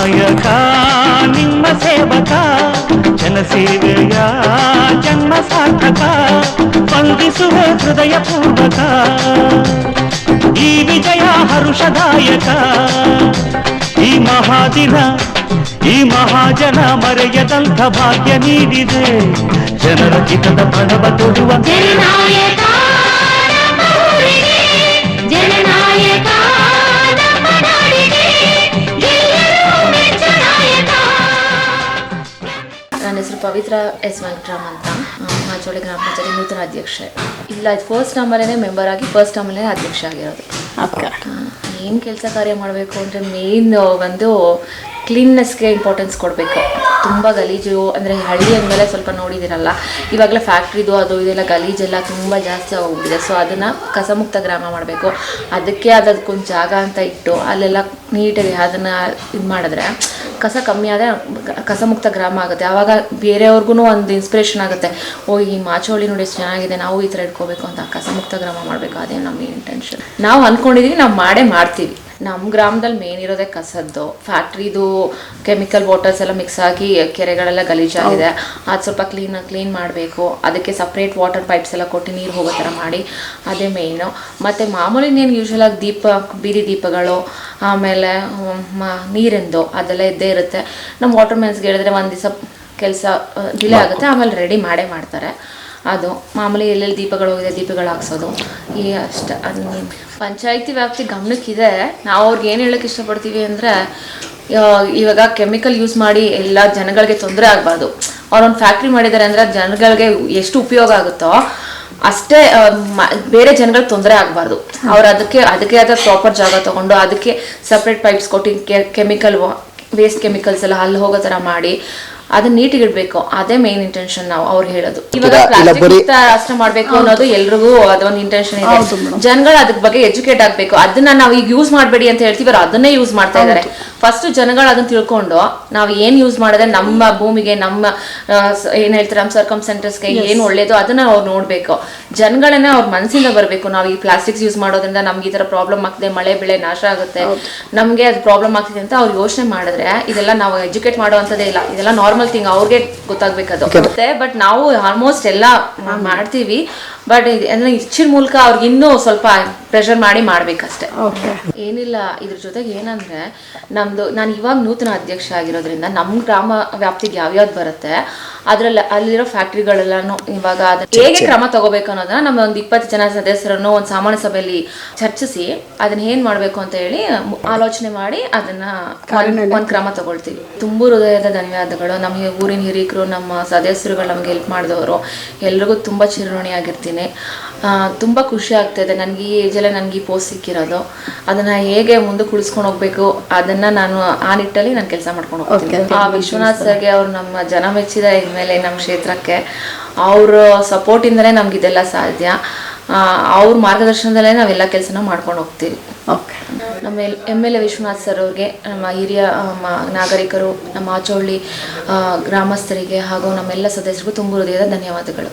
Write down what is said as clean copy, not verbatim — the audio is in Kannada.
ನಾಯಕ ನಿಮ್ಮ ಸೇವಕ ಜನಸೇವೆಯ ಜನ್ಮ ಸಾರ್ಥಕ ವಂದಿಸುವೆ ಹೃದಯ ಪೂರ್ವಕ ಈ ವಿಜಯ ಹರುಷದಾಯಕ ಈ ಮಹಾದಿನ ಈ ಮಹಾಜನ ಮರೆಯದಂಥ ಭಾಗ್ಯ ನೀಡಿದೆ ಜನರ ಹಿತದ ಪಣವ ತೊಡುವ ಜನನಾಯಕ ಜನನಾಯಕ ನನ್ನ ಹೆಸರು ಪವಿತ್ರ ಎಸ್ ವೆಂಕಟರಾಮ್ ಅಂತ ಮಾಚೋಳಿ ಗ್ರಾಮ ಪಂಚಾಯತಿ ನೂತನ ಅಧ್ಯಕ್ಷೆ. ಇಲ್ಲ ಫಸ್ಟ್ ಟರ್ಮಲ್ಲೇ ಮೆಂಬರ್ ಆಗಿ ಫಸ್ಟ್ ಟರ್ಮಲ್ಲೇ ಅಧ್ಯಕ್ಷ ಆಗಿರೋದು. ಏನು ಕೆಲಸ ಕಾರ್ಯ ಮಾಡಬೇಕು ಅಂದರೆ ಮೇನ್ ಒಂದು ಕ್ಲೀನ್ನೆಸ್ಗೆ ಇಂಪಾರ್ಟೆನ್ಸ್ ಕೊಡಬೇಕು. ತುಂಬ ಗಲೀಜು ಅಂದರೆ ಹಳ್ಳಿ ಅಂದಮೇಲೆ ಸ್ವಲ್ಪ ನೋಡಿದಿರಲ್ಲ, ಇವಾಗಲೇ ಫ್ಯಾಕ್ಟ್ರಿದು ಅದು ಇದೆಲ್ಲ ಗಲೀಜೆಲ್ಲ ತುಂಬ ಜಾಸ್ತಿ ಆಗೋಗ್ಬಿಟ್ಟಿದೆ. ಸೊ ಅದನ್ನು ಕಸಮುಕ್ತ ಗ್ರಾಮ ಮಾಡಬೇಕು. ಅದಕ್ಕೆ ಅದಕ್ಕೊಂದು ಜಾಗ ಅಂತ ಇಟ್ಟು ಅಲ್ಲೆಲ್ಲ ನೀಟಾಗಿ ಅದನ್ನು ಇದು ಮಾಡಿದ್ರೆ ಕಸ ಕಮ್ಮಿ ಆದರೆ ಕಸಮುಕ್ತ ಗ್ರಾಮ ಆಗುತ್ತೆ. ಆವಾಗ ಬೇರೆಯವ್ರಿಗೂ ಒಂದು ಇನ್ಸ್ಪಿರೇಷನ್ ಆಗುತ್ತೆ, ಓ ಈ ಮಾಚೋಳಿ ನೋಡಿ ಎಷ್ಟು ಚೆನ್ನಾಗಿದೆ, ನಾವು ಈ ಥರ ಇಟ್ಕೋಬೇಕು ಅಂತ. ಕಸಮುಕ್ತ ಗ್ರಾಮ ಮಾಡಬೇಕು, ಅದೇ ನಮ್ಮ ಇಂಟೆನ್ಷನ್. ನಾವು ಅಂದ್ಕೊಂಡಿದ್ದೀವಿ, ನಾವು ಮಾಡ್ತೀವಿ. ನಮ್ಮ ಗ್ರಾಮದಲ್ಲಿ ಮೇನ್ ಇರೋದೇ ಕಸದ್ದು. ಫ್ಯಾಕ್ಟ್ರಿದು ಕೆಮಿಕಲ್ ವಾಟರ್ಸ್ ಎಲ್ಲ ಮಿಕ್ಸ್ ಆಗಿ ಕೆರೆಗಳೆಲ್ಲ ಗಲೀಜಾಗಿದೆ. ಅದು ಸ್ವಲ್ಪ ಕ್ಲೀನ್ ಮಾಡಬೇಕು. ಅದಕ್ಕೆ ಸಪ್ರೇಟ್ ವಾಟರ್ ಪೈಪ್ಸ್ ಎಲ್ಲ ಕೊಟ್ಟು ನೀರು ಹೋಗೋ ಥರ ಮಾಡಿ, ಅದೇ ಮೇಯ್ನು. ಮತ್ತು ಮಾಮೂಲಿ ಏನು ಯೂಶ್ವಲಾಗಿ ಬೀದಿ ದೀಪಗಳು, ಆಮೇಲೆ ನೀರಿಂದು ಅದೆಲ್ಲ ಇದ್ದೇ ಇರುತ್ತೆ. ನಮ್ಮ ವಾಟರ್ ಮ್ಯಾನ್ಸ್ಗೆ ಹೇಳಿದ್ರೆ ಒಂದು ದಿವಸ ಕೆಲಸ ಡಿಲೇ ಆಗುತ್ತೆ, ಆಮೇಲೆ ರೆಡಿ ಮಾಡ್ತಾರೆ. ಅದು ಮಾಮೂಲಿ ಎಲ್ಲೆಲ್ಲಿ ದೀಪಗಳು ಹೋಗಿದೆ ದೀಪಗಳು ಹಾಕ್ಸೋದು ಈ ಅಷ್ಟೇ. ಅದು ಪಂಚಾಯತಿ ವ್ಯಾಪ್ತಿ ಗಮನಕ್ಕಿದೆ. ನಾವು ಅವ್ರಿಗೆ ಏನು ಹೇಳೋಕ್ಕೆ ಇಷ್ಟಪಡ್ತೀವಿ ಅಂದರೆ, ಇವಾಗ ಕೆಮಿಕಲ್ ಯೂಸ್ ಮಾಡಿ ಎಲ್ಲ ಜನಗಳಿಗೆ ತೊಂದರೆ ಆಗಬಾರ್ದು. ಅವ್ರೊಂದು ಫ್ಯಾಕ್ಟ್ರಿ ಮಾಡಿದ್ದಾರೆ ಅಂದರೆ ಜನಗಳಿಗೆ ಎಷ್ಟು ಉಪಯೋಗ ಆಗುತ್ತೋ ಅಷ್ಟೇ, ಬೇರೆ ಜನಗಳಿಗೆ ತೊಂದರೆ ಆಗಬಾರ್ದು. ಅವ್ರು ಅದಕ್ಕೆ ಆದ ಪ್ರಾಪರ್ ಜಾಗ ತೊಗೊಂಡು ಅದಕ್ಕೆ ಸಪ್ರೇಟ್ ಪೈಪ್ಸ್ ಕೊಟ್ಟು ಕೆಮಿಕಲ್ ವೇಸ್ಟ್ ಕೆಮಿಕಲ್ಸ್ ಎಲ್ಲ ಅಲ್ಲಿ ಹೋಗೋ ಥರ ಮಾಡಿ ಅದನ್ನ ನೀಟಿಗೆ ಇಡಬೇಕು. ಅದೇ ಮೇನ್ ಇಂಟೆನ್ಷನ್ ನಾವು ಅವ್ರು ಹೇಳೋದು. ಇವಾಗ ಪ್ಲಾಸ್ಟಿಕ್ ಮುಕ್ತ ರಾಷ್ಟ್ರ ಮಾಡ್ಬೇಕು ಅನ್ನೋದು ಎಲ್ರಿಗೂ ಅದೊಂದು ಇಂಟೆನ್ಷನ್ ಇದೆ. ಜನಗಳು ಅದ್ರ ಬಗ್ಗೆ ಎಜುಕೇಟ್ ಆಗ್ಬೇಕು. ಅದನ್ನ ನಾವು ಈಗ ಯೂಸ್ ಮಾಡಬೇಡಿ ಅಂತ ಹೇಳ್ತೀವಿ, ಅದನ್ನೇ ಯೂಸ್ ಮಾಡ್ತಾ ಇದ್ದಾರೆ. ಫಸ್ಟ್ ಜನಗಳು ಅದನ್ನ ತಿಳ್ಕೊಂಡು ನಾವು ಏನ್ ಯೂಸ್ ಮಾಡಿದ್ರೆ ನಮ್ಮ ಭೂಮಿಗೆ, ನಮ್ಮ ಏನ್ ಹೇಳ್ತಾರೆ ನಮ್ಮ ಸರ್ಕಮ್ಸ್ಟೆನ್ಸಸ್ಗೆ ಏನು ಒಳ್ಳೇದು ಅದನ್ನ ಅವ್ರು ನೋಡ್ಬೇಕು. ಜನಗಳನ್ನ ಅವ್ರ ಮನಸ್ಸಿಂದ ಬರಬೇಕು. ನಾವು ಈ ಪ್ಲಾಸ್ಟಿಕ್ಸ್ ಯೂಸ್ ಮಾಡೋದ್ರಿಂದ ನಮ್ಗೆ ಈ ತರ ಪ್ರಾಬ್ಲಮ್ ಆಗ್ತದೆ, ಮಳೆ ಬೆಳೆ ನಾಶ ಆಗುತ್ತೆ, ನಮ್ಗೆ ಅದು ಪ್ರಾಬ್ಲಮ್ ಆಗ್ತಿದೆ ಅಂತ ಅವ್ರು ಯೋಚನೆ ಮಾಡಿದ್ರೆ, ಇದೆಲ್ಲ ನಾವು ಎಜುಕೇಟ್ ಮಾಡುವಂಥದ್ದೇ ಇಲ್ಲ. ಇದೆಲ್ಲ ನಾರ್ಮಲ್ ಥಿಂಗ್, ಅವ್ರಿಗೆ ಗೊತ್ತಾಗ್ಬೇಕದು. ಬಟ್ ನಾವು ಆಲ್ಮೋಸ್ಟ್ ಎಲ್ಲ ಮಾಡ್ತೀವಿ. ಬಟ್ ಅಂದ್ರೆ ಹೆಚ್ಚಿನ ಮೂಲಕ ಅವ್ರಿಗೆ ಇನ್ನೂ ಸ್ವಲ್ಪ ಪ್ರೆಷರ್ ಮಾಡಿ ಮಾಡ್ಬೇಕಷ್ಟೆ. ಏನಿಲ್ಲ. ಇದ್ರ ಜೊತೆಗೆ ಏನಂದ್ರೆ ನಾನು ಇವಾಗ ನೂತನ ಅಧ್ಯಕ್ಷ ಆಗಿರೋದ್ರಿಂದ ನಮ್ಮ ಗ್ರಾಮ ವ್ಯಾಪ್ತಿಗೆ ಯಾವ್ಯಾವ್ದು ಬರುತ್ತೆ ಅದ್ರಲ್ಲಿ ಅಲ್ಲಿರೋ ಫ್ಯಾಕ್ಟ್ರಿಗಳೆಲ್ಲಾನು ಇವಾಗ ಹೇಗೆ ಕ್ರಮ ತಗೋಬೇಕು ಅನ್ನೋದನ್ನ ನಮ್ಮ ಒಂದು 20 ಜನ ಸದಸ್ಯರನ್ನು ಒಂದು ಸಾಮಾನ್ಯ ಸಭೆಯಲ್ಲಿ ಚರ್ಚಿಸಿ ಅದನ್ನ ಏನ್ ಮಾಡ್ಬೇಕು ಅಂತ ಹೇಳಿ ಆಲೋಚನೆ ಮಾಡಿ ಅದನ್ನ ಒಂದು ಕ್ರಮ ತಗೊಳ್ತೀವಿ. ತುಂಬಾ ಹೃದಯದ ಧನ್ಯವಾದಗಳು. ನಮ್ಮ ಊರಿನ ಹಿರಿಯರು, ನಮ್ಮ ಸದಸ್ಯರುಗಳು ನಮ್ಗೆ ಹೆಲ್ಪ್ ಮಾಡಿದವರು ಎಲ್ರಿಗೂ ತುಂಬಾ ಚಿರಋಣಿಯಾಗಿರ್ತೀನಿ. ತುಂಬ ಖುಷಿ ಆಗ್ತಾಯಿದೆ ನನಗೆ ಈ ಏಜಲ್ಲೇ ನನಗೆ ಈ ಪೋಸ್ಟ್ ಸಿಕ್ಕಿರೋದು. ಅದನ್ನು ಹೇಗೆ ಮುಂದಕ್ಕೆ ಉಳಿಸ್ಕೊಂಡು ಹೋಗಬೇಕು ಅದನ್ನು ನಾನು ಆ ನಿಟ್ಟಲ್ಲಿ ನಾನು ಕೆಲಸ ಮಾಡ್ಕೊಂಡು ಹೋಗ್ತೀನಿ. ಆ ವಿಶ್ವನಾಥ್ ಸರ್ಗೆ ಅವ್ರು ನಮ್ಮ ಜನ ಮೆಚ್ಚಿದ ಇನ್ಮೇಲೆ ನಮ್ಮ ಕ್ಷೇತ್ರಕ್ಕೆ ಅವ್ರ ಸಪೋರ್ಟಿಂದಲೇ ನಮ್ಗೆ ಇದೆಲ್ಲ ಸಾಧ್ಯ. ಅವ್ರ ಮಾರ್ಗದರ್ಶನದಲ್ಲೇ ನಾವೆಲ್ಲ ಕೆಲಸನ ಮಾಡ್ಕೊಂಡು ಹೋಗ್ತೀವಿ. ನಮ್ಮ MLA ವಿಶ್ವನಾಥ್ ಸರ್ ಅವ್ರಿಗೆ, ನಮ್ಮ ಹಿರಿಯ ನಾಗರಿಕರು, ನಮ್ಮ ಆಚೋಳ್ಳಿ ಗ್ರಾಮಸ್ಥರಿಗೆ ಹಾಗೂ ನಮ್ಮೆಲ್ಲ ಸದಸ್ಯರಿಗೂ ತುಂಬ ಹೃದಯದ ಧನ್ಯವಾದಗಳು.